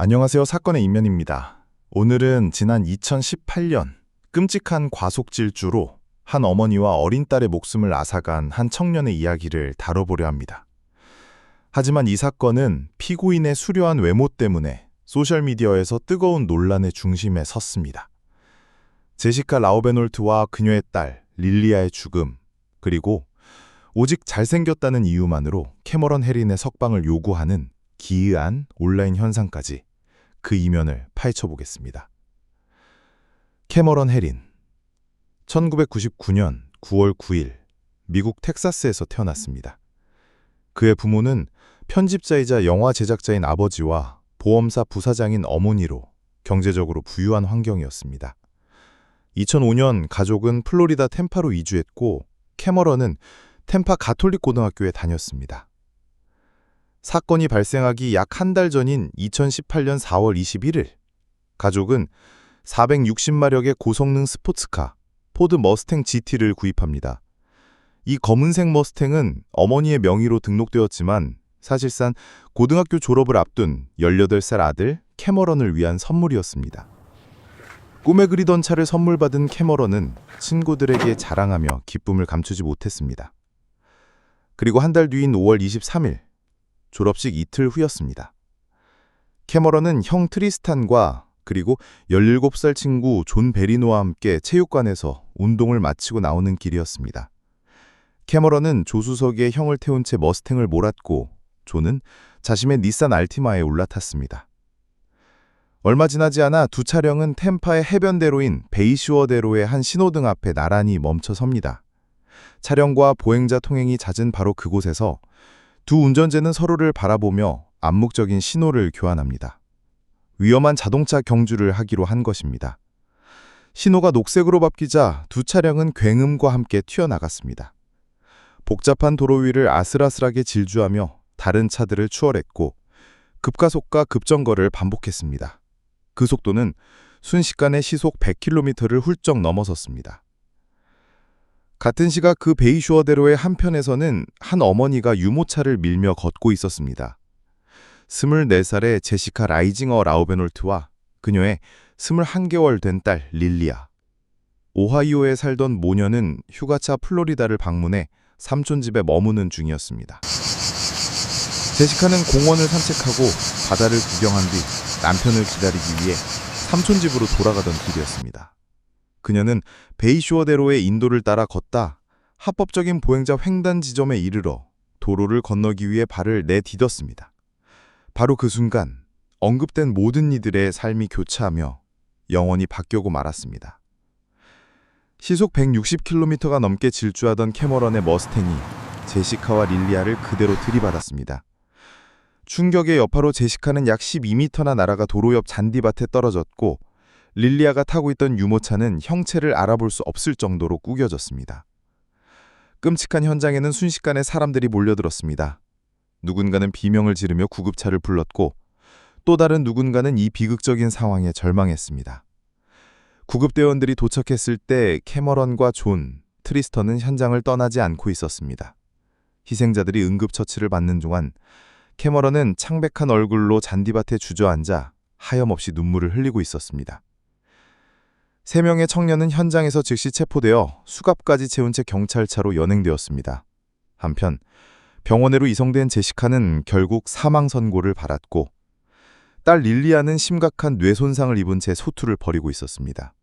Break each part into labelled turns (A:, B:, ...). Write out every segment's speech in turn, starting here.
A: 안녕하세요. 사건의 인면입니다. 오늘은 지난 2018년 끔찍한 과속 질주로 한 어머니와 어린 딸의 목숨을 앗아간 한 청년의 이야기를 다뤄보려 합니다. 하지만 이 사건은 피고인의 수려한 외모 때문에 소셜미디어에서 뜨거운 논란의 중심에 섰습니다. 제시카 라우베놀트와 그녀의 딸 릴리아의 죽음, 그리고 오직 잘생겼다는 이유만으로 캐머런 해린의 석방을 요구하는 기이한 온라인 현상까지 그 이면을 파헤쳐보겠습니다. 캐머런 해린, 1999년 9월 9일 미국 텍사스에서 태어났습니다. 그의 부모는 편집자이자 영화 제작자인 아버지와 보험사 부사장인 어머니로 경제적으로 부유한 환경이었습니다. 2005년 가족은 플로리다 템파로 이주했고 캐머런은 템파 가톨릭 고등학교에 다녔습니다. 사건이 발생하기 약 한 달 전인 2018년 4월 21일, 가족은 460마력의 고성능 스포츠카 포드 머스탱 GT를 구입합니다. 이 검은색 머스탱은 어머니의 명의로 등록되었지만 사실상 고등학교 졸업을 앞둔 18살 아들 캐머런을 위한 선물이었습니다. 꿈에 그리던 차를 선물 받은 캐머런은 친구들에게 자랑하며 기쁨을 감추지 못했습니다. 그리고 한 달 뒤인 5월 23일, 졸업식 이틀 후였습니다. 캐머런은 형 트리스탄과 그리고 17살 친구 존 베리노와 함께 체육관에서 운동을 마치고 나오는 길이었습니다. 캐머런은 조수석에 형을 태운 채 머스탱을 몰았고 존은 자신의 닛산 알티마에 올라탔습니다. 얼마 지나지 않아 두 차량은 템파의 해변대로인 베이슈어대로의 한 신호등 앞에 나란히 멈춰 섭니다. 차량과 보행자 통행이 잦은 바로 그곳에서 두 운전자는 서로를 바라보며 암묵적인 신호를 교환합니다. 위험한 자동차 경주를 하기로 한 것입니다. 신호가 녹색으로 바뀌자 두 차량은 굉음과 함께 튀어나갔습니다. 복잡한 도로 위를 아슬아슬하게 질주하며 다른 차들을 추월했고 급가속과 급정거를 반복했습니다. 그 속도는 순식간에 시속 100km를 훌쩍 넘어섰습니다. 같은 시각 그 베이슈어대로의 한편에서는 한 어머니가 유모차를 밀며 걷고 있었습니다. 24살의 제시카 라이징어 라우베놀트와 그녀의 21개월 된 딸 릴리아. 오하이오에 살던 모녀는 휴가차 플로리다를 방문해 삼촌 집에 머무는 중이었습니다. 제시카는 공원을 산책하고 바다를 구경한 뒤 남편을 기다리기 위해 삼촌 집으로 돌아가던 길이었습니다. 그녀는 베이슈어대로의 인도를 따라 걷다 합법적인 보행자 횡단 지점에 이르러 도로를 건너기 위해 발을 내디뎠습니다. 바로 그 순간 언급된 모든 이들의 삶이 교차하며 영원히 바뀌고 말았습니다. 시속 160km가 넘게 질주하던 캐머런의 머스탱이 제시카와 릴리아를 그대로 들이받았습니다. 충격의 여파로 제시카는 약 12m나 날아가 도로 옆 잔디밭에 떨어졌고 릴리아가 타고 있던 유모차는 형체를 알아볼 수 없을 정도로 구겨졌습니다. 끔찍한 현장에는 순식간에 사람들이 몰려들었습니다. 누군가는 비명을 지르며 구급차를 불렀고 또 다른 누군가는 이 비극적인 상황에 절망했습니다. 구급대원들이 도착했을 때 캐머런과 존, 트리스턴은 현장을 떠나지 않고 있었습니다. 희생자들이 응급처치를 받는 동안 캐머런은 창백한 얼굴로 잔디밭에 주저앉아 하염없이 눈물을 흘리고 있었습니다. 3명의 청년은 현장에서 즉시 체포되어 수갑까지 채운 채 경찰차로 연행되었습니다. 한편 병원으로 이송된 제시카는 결국 사망 선고를 받았고 딸 릴리아는 심각한 뇌 손상을 입은 채 소투를 벌이고 있었습니다.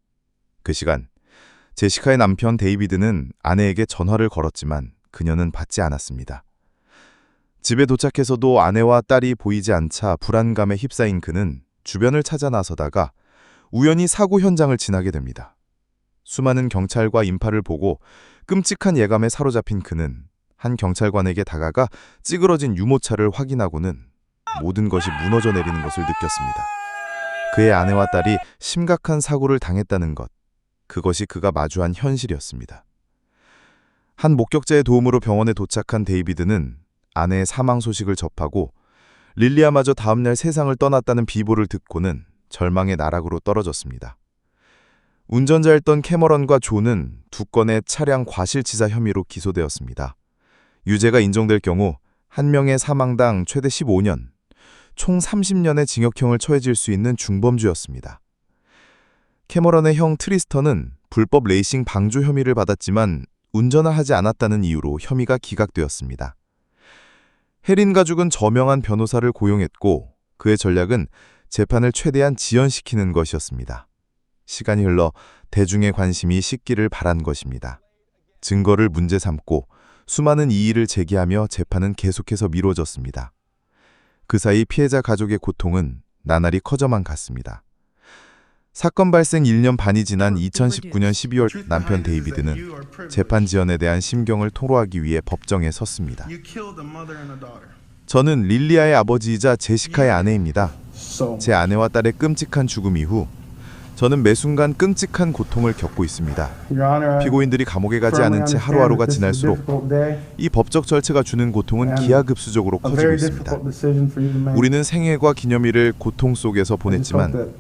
A: 그 시간 제시카의 남편 데이비드는 아내에게 전화를 걸었지만 그녀는 받지 않았습니다. 집에 도착해서도 아내와 딸이 보이지 않자 불안감에 휩싸인 그는 주변을 찾아 나서다가 우연히 사고 현장을 지나게 됩니다. 수많은 경찰과 인파를 보고 끔찍한 예감에 사로잡힌 그는 한 경찰관에게 다가가 찌그러진 유모차를 확인하고는 모든 것이 무너져 내리는 것을 느꼈습니다. 그의 아내와 딸이 심각한 사고를 당했다는 것, 그것이 그가 마주한 현실이었습니다. 한 목격자의 도움으로 병원에 도착한 데이비드는 아내의 사망 소식을 접하고 릴리아마저 다음날 세상을 떠났다는 비보를 듣고는 절망의 나락으로 떨어졌습니다. 운전자였던 캐머런과 존은 2건의 차량 과실치사 혐의로 기소되었습니다. 유죄가 인정될 경우 한 명의 사망당 최대 15년, 총 30년의 징역형을 처해질 수 있는 중범죄였습니다. 캐머런의 형 트리스턴은 불법 레이싱 방조 혐의를 받았지만 운전을 하지 않았다는 이유로 혐의가 기각되었습니다. 해린 가족은 저명한 변호사를 고용했고 그의 전략은 재판을 최대한 지연시키는 것이었습니다. 시간이 흘러 대중의 관심이 식기를 바란 것입니다. 증거를 문제 삼고 수많은 이의를 제기하며 재판은 계속해서 미뤄졌습니다. 그 사이 피해자 가족의 고통은 나날이 커져만 갔습니다. 사건 발생 1년 반이 지난 2019년 12월 남편 데이비드는 재판 지연에 대한 심경을 토로하기 위해 법정에 섰습니다. 저는 릴리아의 아버지이자 제시카의 아내입니다. 제 아내와 딸의 끔찍한 죽음 이후 저는 매 순간 끔찍한 고통을 겪고 있습니다. 피고인들이 감옥에 가지 않은 채 하루하루가 지날수록 이 법적 절차가 주는 고통은 기하급수적으로 커지고 있습니다. 우리는 생애과 기념일을 고통 속에서 보냈지만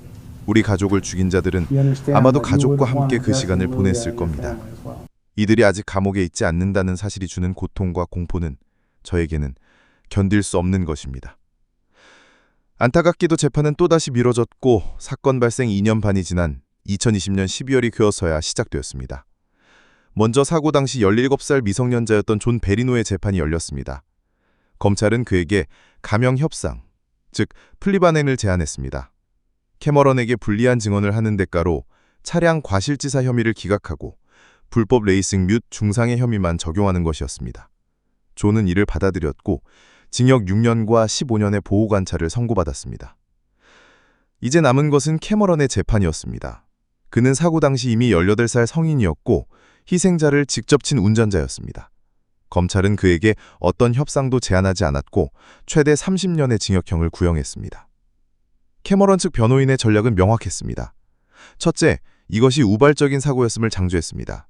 A: 우리 가족을 죽인 자들은 아마도 가족과 함께 그 시간을 보냈을 겁니다. 이들이 아직 감옥에 있지 않는다는 사실이 주는 고통과 공포는 저에게는 견딜 수 없는 것입니다. 안타깝게도 재판은 또다시 미뤄졌고 사건 발생 2년 반이 지난 2020년 12월이 되어서야 시작되었습니다. 먼저 사고 당시 17살 미성년자였던 존 베리노의 재판이 열렸습니다. 검찰은 그에게 감형 협상, 즉 플리반행을 제안했습니다. 캐머런에게 불리한 증언을 하는 대가로 차량 과실치사 혐의를 기각하고 불법 레이싱 및 중상해 혐의만 적용하는 것이었습니다. 존은 이를 받아들였고 징역 6년과 15년의 보호관찰을 선고받았습니다. 이제 남은 것은 캐머런의 재판이었습니다. 그는 사고 당시 이미 18살 성인이었고 희생자를 직접 친 운전자였습니다. 검찰은 그에게 어떤 협상도 제안하지 않았고 최대 30년의 징역형을 구형했습니다. 캐머런 측 변호인의 전략은 명확했습니다. 첫째, 이것이 우발적인 사고였음을 장주했습니다.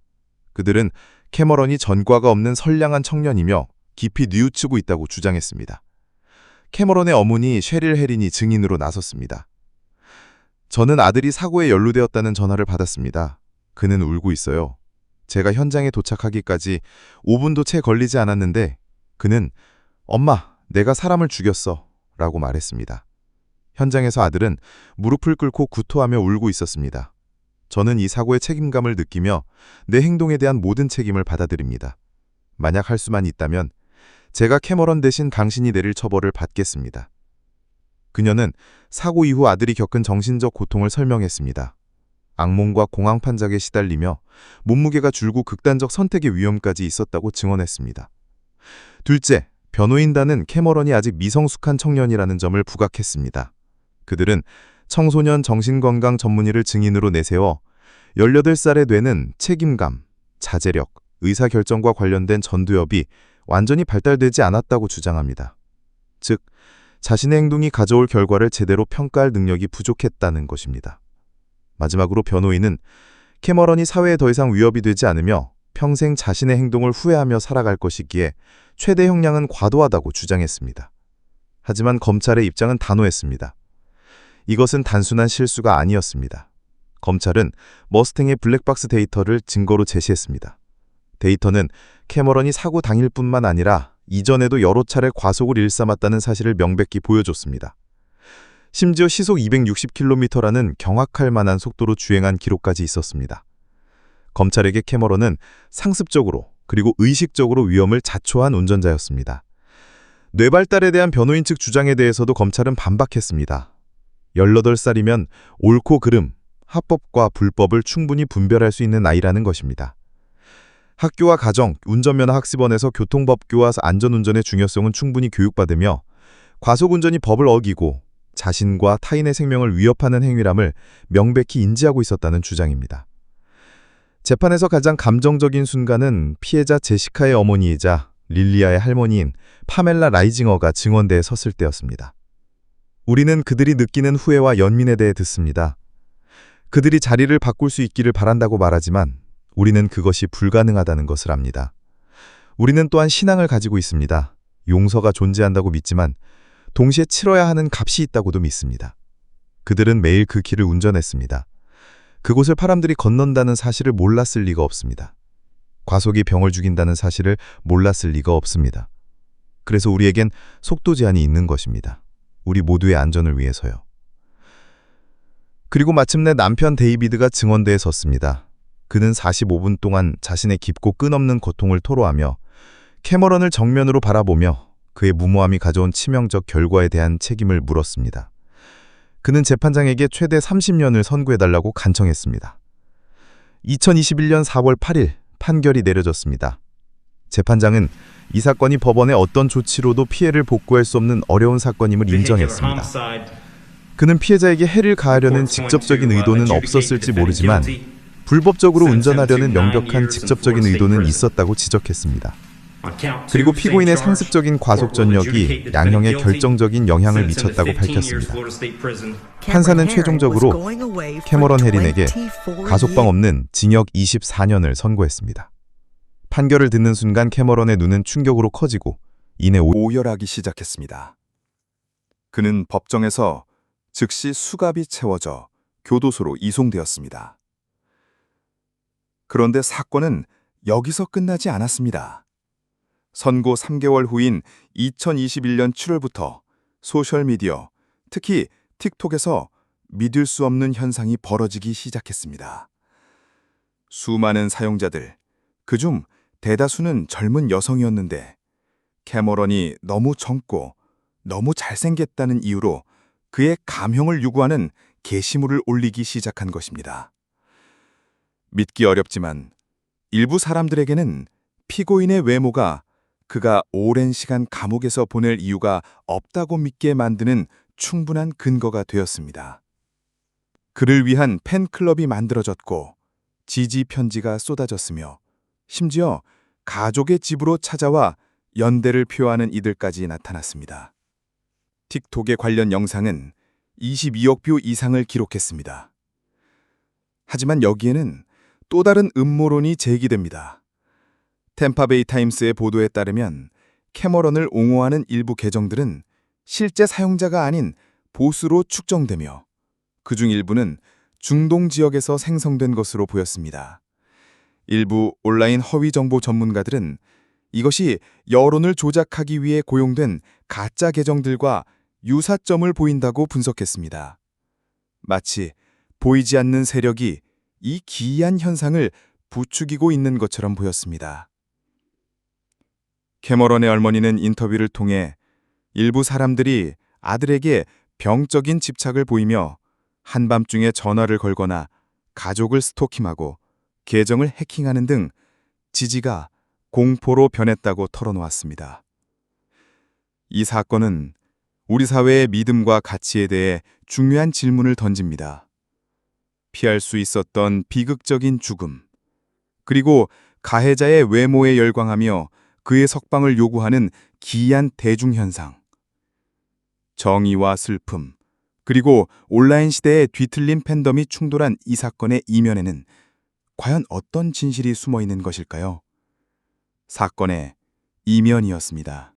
A: 그들은 캐머런이 전과가 없는 선량한 청년이며 깊이 뉘우치고 있다고 주장했습니다. 캐머런의 어머니 셰릴 해린이 증인으로 나섰습니다. 저는 아들이 사고에 연루되었다는 전화를 받았습니다. 그는 울고 있어요. 제가 현장에 도착하기까지 5분도 채 걸리지 않았는데 그는 엄마, 내가 사람을 죽였어 라고 말했습니다. 현장에서 아들은 무릎을 꿇고 구토하며 울고 있었습니다. 저는 이 사고의 책임감을 느끼며 내 행동에 대한 모든 책임을 받아들입니다. 만약 할 수만 있다면 제가 캐머런 대신 당신이 내릴 처벌을 받겠습니다. 그녀는 사고 이후 아들이 겪은 정신적 고통을 설명했습니다. 악몽과 공황판작에 시달리며 몸무게가 줄고 극단적 선택의 위험까지 있었다고 증언했습니다. 둘째, 변호인단은 캐머런이 아직 미성숙한 청년이라는 점을 부각했습니다. 그들은 청소년 정신건강 전문의를 증인으로 내세워 18살의 뇌는 책임감, 자제력, 의사결정과 관련된 전두엽이 완전히 발달되지 않았다고 주장합니다. 즉, 자신의 행동이 가져올 결과를 제대로 평가할 능력이 부족했다는 것입니다. 마지막으로 변호인은 캐머런이 사회에 더 이상 위협이 되지 않으며 평생 자신의 행동을 후회하며 살아갈 것이기에 최대 형량은 과도하다고 주장했습니다. 하지만 검찰의 입장은 단호했습니다. 이것은 단순한 실수가 아니었습니다. 검찰은 머스탱의 블랙박스 데이터를 증거로 제시했습니다. 데이터는 캐머런이 사고 당일뿐만 아니라 이전에도 여러 차례 과속을 일삼았다는 사실을 명백히 보여줬습니다. 심지어 시속 260km라는 경악할 만한 속도로 주행한 기록까지 있었습니다. 검찰에게 캐머런은 상습적으로 그리고 의식적으로 위험을 자초한 운전자였습니다. 뇌발달에 대한 변호인 측 주장에 대해서도 검찰은 반박했습니다. 18살이면 옳고 그름, 합법과 불법을 충분히 분별할 수 있는 나이라는 것입니다. 학교와 가정, 운전면허 학습원에서 교통법규와 안전운전의 중요성은 충분히 교육받으며 과속운전이 법을 어기고 자신과 타인의 생명을 위협하는 행위람을 명백히 인지하고 있었다는 주장입니다. 재판에서 가장 감정적인 순간은 피해자 제시카의 어머니이자 릴리아의 할머니인 파멜라 라이징어가 증언대에 섰을 때였습니다. 우리는 그들이 느끼는 후회와 연민에 대해 듣습니다. 그들이 자리를 바꿀 수 있기를 바란다고 말하지만 우리는 그것이 불가능하다는 것을 압니다. 우리는 또한 신앙을 가지고 있습니다. 용서가 존재한다고 믿지만 동시에 치러야 하는 값이 있다고도 믿습니다. 그들은 매일 그 길을 운전했습니다. 그곳을 사람들이 건넌다는 사실을 몰랐을 리가 없습니다. 과속이 병을 죽인다는 사실을 몰랐을 리가 없습니다. 그래서 우리에겐 속도 제한이 있는 것입니다. 우리 모두의 안전을 위해서요. 그리고 마침내 남편 데이비드가 증언대에 섰습니다. 그는 45분 동안 자신의 깊고 끝없는 고통을 토로하며 캐머런을 정면으로 바라보며 그의 무모함이 가져온 치명적 결과에 대한 책임을 물었습니다. 그는 재판장에게 최대 30년을 선고해달라고 간청했습니다. 2021년 4월 8일 판결이 내려졌습니다. 재판장은 이 사건이 법원의 어떤 조치로도 피해를 복구할 수 없는 어려운 사건임을 인정했습니다. 그는 피해자에게 해를 가하려는 직접적인 의도는 없었을지 모르지만 불법적으로 운전하려는 명백한 직접적인 의도는 있었다고 지적했습니다. 그리고 피고인의 상습적인 과속 전력이 양형에 결정적인 영향을 미쳤다고 밝혔습니다. 판사는 최종적으로 캐머런 해린에게 가속방 없는 징역 24년을 선고했습니다. 판결을 듣는 순간 캐머런의 눈은 충격으로 커지고 이내
B: 오열하기 시작했습니다. 그는 법정에서 즉시 수갑이 채워져 교도소로 이송되었습니다. 그런데 사건은 여기서 끝나지 않았습니다. 선고 3개월 후인 2021년 7월부터 소셜미디어, 특히 틱톡에서 믿을 수 없는 현상이 벌어지기 시작했습니다. 수많은 사용자들, 그중 대다수는 젊은 여성이었는데 캐머런이 너무 젊고 너무 잘생겼다는 이유로 그의 감형을 요구하는 게시물을 올리기 시작한 것입니다. 믿기 어렵지만 일부 사람들에게는 피고인의 외모가 그가 오랜 시간 감옥에서 보낼 이유가 없다고 믿게 만드는 충분한 근거가 되었습니다. 그를 위한 팬클럽이 만들어졌고 지지 편지가 쏟아졌으며 심지어 가족의 집으로 찾아와 연대를 표하는 이들까지 나타났습니다. 틱톡의 관련 영상은 22억 뷰 이상을 기록했습니다. 하지만 여기에는 또 다른 음모론이 제기됩니다. 템파베이 타임스의 보도에 따르면 캐머런을 옹호하는 일부 계정들은 실제 사용자가 아닌 보수로 축정되며 그중 일부는 중동 지역에서 생성된 것으로 보였습니다. 일부 온라인 허위 정보 전문가들은 이것이 여론을 조작하기 위해 고용된 가짜 계정들과 유사점을 보인다고 분석했습니다. 마치 보이지 않는 세력이 이 기이한 현상을 부추기고 있는 것처럼 보였습니다. 캐머런의 어머니는 인터뷰를 통해 일부 사람들이 아들에게 병적인 집착을 보이며 한밤중에 전화를 걸거나 가족을 스토킹하고 계정을 해킹하는 등 지지가 공포로 변했다고 털어놓았습니다. 이 사건은 우리 사회의 믿음과 가치에 대해 중요한 질문을 던집니다. 피할 수 있었던 비극적인 죽음, 그리고 가해자의 외모에 열광하며 그의 석방을 요구하는 기이한 대중현상. 정의와 슬픔, 그리고 온라인 시대의 뒤틀린 팬덤이 충돌한 이 사건의 이면에는 과연 어떤 진실이 숨어 있는 것일까요? 사건의 이면이었습니다.